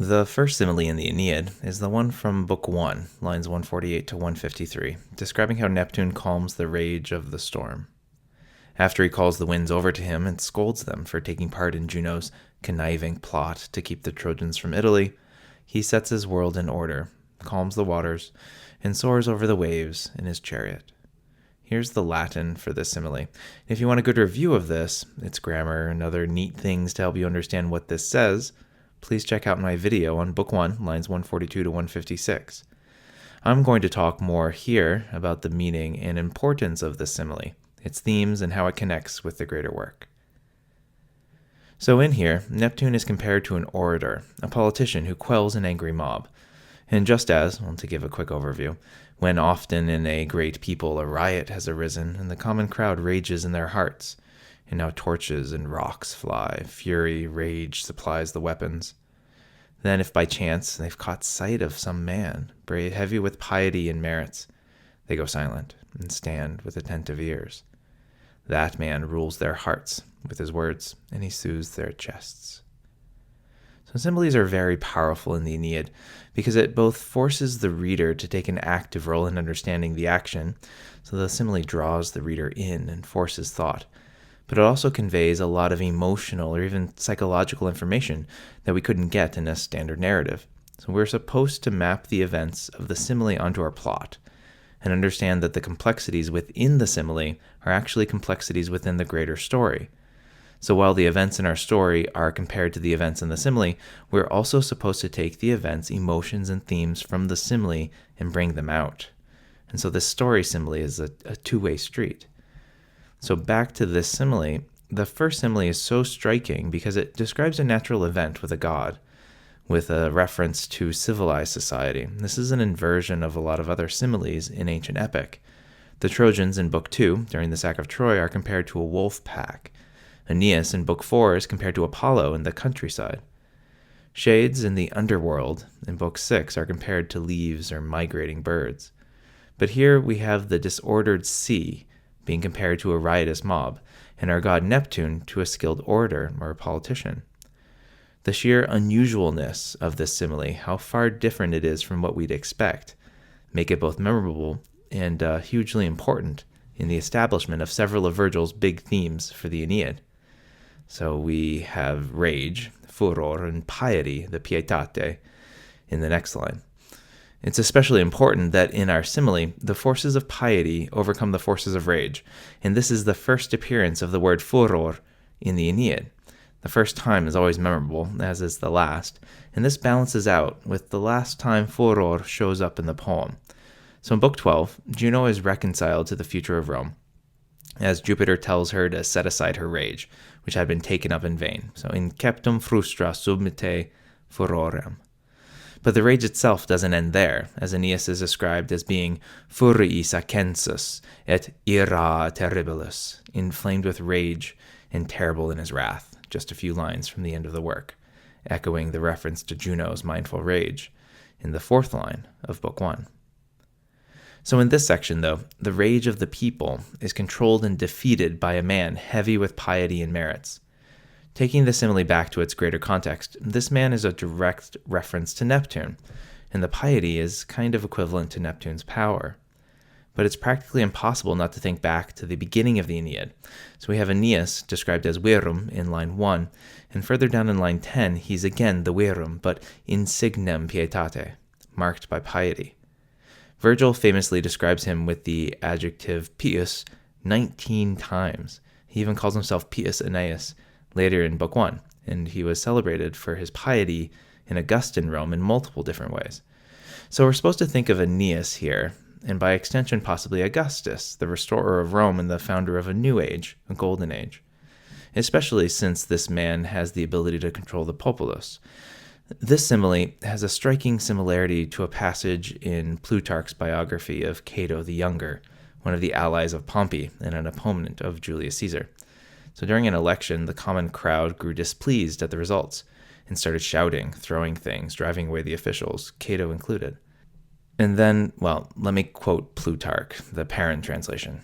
The first simile in the Aeneid is the one from Book 1, lines 148 to 153, describing how Neptune calms the rage of the storm. After he calls the winds over to him and scolds them for taking part in Juno's conniving plot to keep the Trojans from Italy, he sets his world in order, calms the waters, and soars over the waves in his chariot. Here's the Latin for this simile. If you want a good review of this, its grammar, and other neat things to help you understand what this says, please check out my video on Book 1, lines 142 to 156. I'm going to talk more here about the meaning and importance of this simile, its themes, and how it connects with the greater work. So in here, Neptune is compared to an orator, a politician who quells an angry mob. And just as, to give a quick overview, when often in a great people a riot has arisen and the common crowd rages in their hearts, and now torches and rocks fly, fury, rage supplies the weapons. Then if by chance they've caught sight of some man, brave, heavy with piety and merits, they go silent and stand with attentive ears. That man rules their hearts with his words, and he soothes their chests. So similes are very powerful in the Aeneid because it both forces the reader to take an active role in understanding the action, so the simile draws the reader in and forces thought, but it also conveys a lot of emotional or even psychological information that we couldn't get in a standard narrative. So we're supposed to map the events of the simile onto our plot and understand that the complexities within the simile are actually complexities within the greater story. So while the events in our story are compared to the events in the simile, we're also supposed to take the events, emotions, and themes from the simile and bring them out. And so this story simile is a two-way street. So back to this simile, the first simile is so striking because it describes a natural event with a god, with a reference to civilized society. This is an inversion of a lot of other similes in ancient epic. The Trojans in Book 2, during the sack of Troy, are compared to a wolf pack. Aeneas in Book 4 is compared to Apollo in the countryside. Shades in the Underworld in Book 6 are compared to leaves or migrating birds. But here we have the disordered sea being compared to a riotous mob, and our god Neptune to a skilled orator or a politician. The sheer unusualness of this simile, how far different it is from what we'd expect, make it both memorable and hugely important in the establishment of several of Virgil's big themes for the Aeneid. So we have rage, furor, and piety, the pietate, in the next line. It's especially important that in our simile, the forces of piety overcome the forces of rage, and this is the first appearance of the word furor in the Aeneid. The first time is always memorable, as is the last, and this balances out with the last time furor shows up in the poem. So in Book 12, Juno is reconciled to the future of Rome, as Jupiter tells her to set aside her rage, which had been taken up in vain. So inceptum frustra submite furorem. But the rage itself doesn't end there, as Aeneas is described as being furiis accensus et ira terribilis, inflamed with rage and terrible in his wrath, just a few lines from the end of the work, echoing the reference to Juno's mindful rage in the fourth line of Book 1. So in this section, though, the rage of the people is controlled and defeated by a man heavy with piety and merits. Taking the simile back to its greater context, this man is a direct reference to Neptune, and the piety is kind of equivalent to Neptune's power. But it's practically impossible not to think back to the beginning of the Aeneid. So we have Aeneas described as virum in line 1, and further down in line 10, he's again the virum, but insignem pietate, marked by piety. Virgil famously describes him with the adjective pius 19 times. He even calls himself Pius Aeneas later in Book 1, and he was celebrated for his piety in Augustan Rome in multiple different ways. So we're supposed to think of Aeneas here, and by extension possibly Augustus, the restorer of Rome and the founder of a new age, a golden age, especially since this man has the ability to control the populace. This simile has a striking similarity to a passage in Plutarch's biography of Cato the Younger, one of the allies of Pompey and an opponent of Julius Caesar. So during an election, the common crowd grew displeased at the results and started shouting, throwing things, driving away the officials, Cato included. And then, let me quote Plutarch, the Parent translation.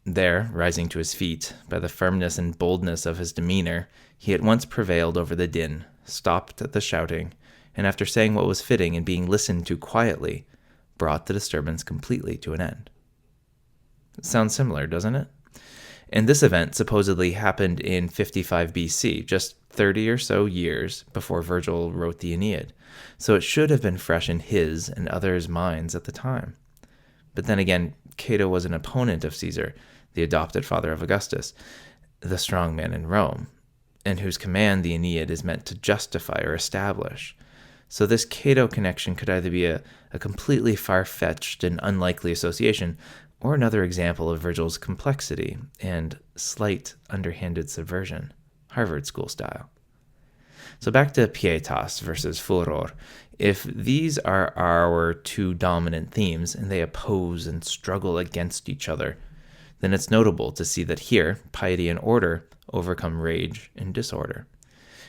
There, rising to his feet, by the firmness and boldness of his demeanor, he at once prevailed over the din, stopped the shouting, and after saying what was fitting and being listened to quietly, brought the disturbance completely to an end. It sounds similar, doesn't it? And this event supposedly happened in 55 BC, just 30 or so years before Virgil wrote the Aeneid, so it should have been fresh in his and others' minds at the time. But then again, Cato was an opponent of Caesar, the adopted father of Augustus, the strong man in Rome, and whose command the Aeneid is meant to justify or establish. So this Cato connection could either be a completely far-fetched and unlikely association, or another example of Virgil's complexity and slight underhanded subversion, Harvard School style. So back to pietas versus furor. If these are our two dominant themes and they oppose and struggle against each other, then it's notable to see that here, piety and order overcome rage and disorder.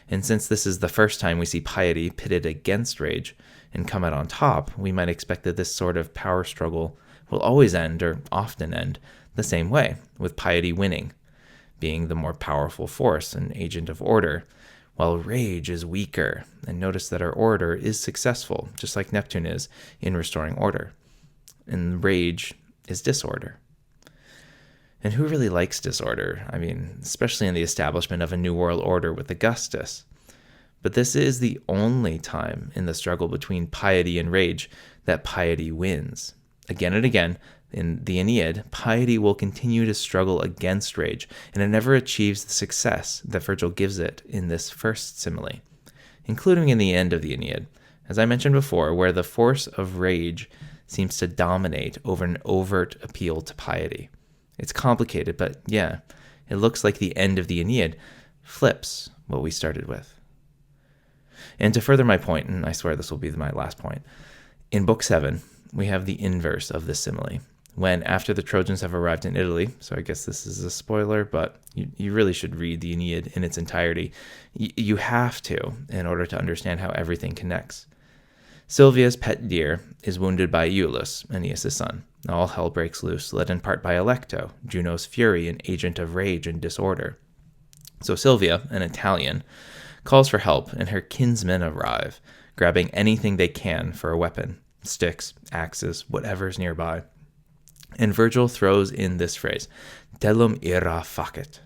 And since this is the first time we see piety pitted against rage and come out on top, we might expect that this sort of power struggle will always end, or often end, the same way, with piety winning, being the more powerful force and agent of order, while rage is weaker. And notice that our orator is successful, just like Neptune is, in restoring order. And rage is disorder. And who really likes disorder? I mean, especially in the establishment of a new world order with Augustus. But this is the only time in the struggle between piety and rage that piety wins. Again and again, in the Aeneid, piety will continue to struggle against rage, and it never achieves the success that Virgil gives it in this first simile, including in the end of the Aeneid, as I mentioned before, where the force of rage seems to dominate over an overt appeal to piety. It's complicated, but yeah, it looks like the end of the Aeneid flips what we started with. And to further my point, and I swear this will be my last point, in Book 7, we have the inverse of this simile, when after the Trojans have arrived in Italy, so I guess this is a spoiler, but you really should read the Aeneid in its entirety. You have to, in order to understand how everything connects. Silvia's pet deer is wounded by Iulus, Aeneas' son. All hell breaks loose, led in part by Alecto, Juno's fury and agent of rage and disorder. So Silvia, an Italian, calls for help, and her kinsmen arrive, grabbing anything they can for a weapon. Sticks, axes, whatever's nearby. And Virgil throws in this phrase, Tellum ira facet.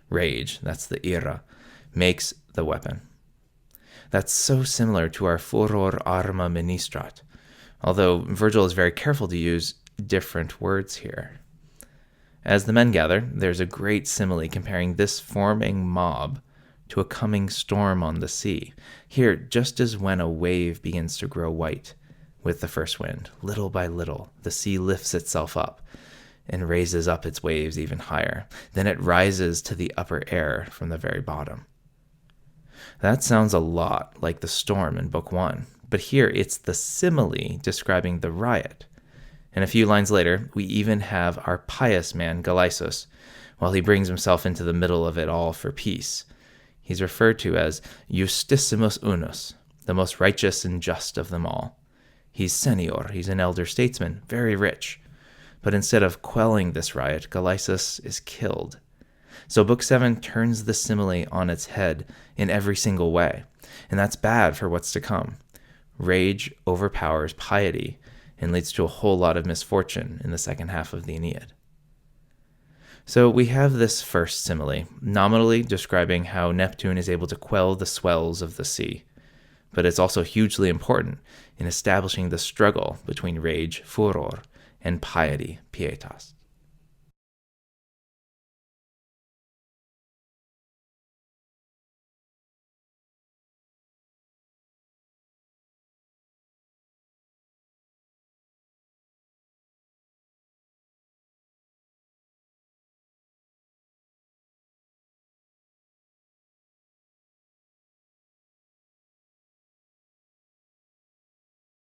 Rage, that's the ira, makes the weapon. That's so similar to our furor arma ministrat, although Virgil is very careful to use different words here. As the men gather, there's a great simile comparing this forming mob to a coming storm on the sea. Here, just as when a wave begins to grow white, with the first wind, little by little, the sea lifts itself up and raises up its waves even higher. Then it rises to the upper air from the very bottom. That sounds a lot like the storm in Book 1, but here it's the simile describing the riot. And a few lines later, we even have our pious man, Galaisus, while he brings himself into the middle of it all for peace. He's referred to as Justissimus Unus, the most righteous and just of them all. He's senior, he's an elder statesman, very rich. But instead of quelling this riot, Galaisus is killed. So Book 7 turns the simile on its head in every single way, and that's bad for what's to come. Rage overpowers piety and leads to a whole lot of misfortune in the second half of the Aeneid. So we have this first simile, nominally describing how Neptune is able to quell the swells of the sea, but it's also hugely important in establishing the struggle between rage, furor, and piety, pietas.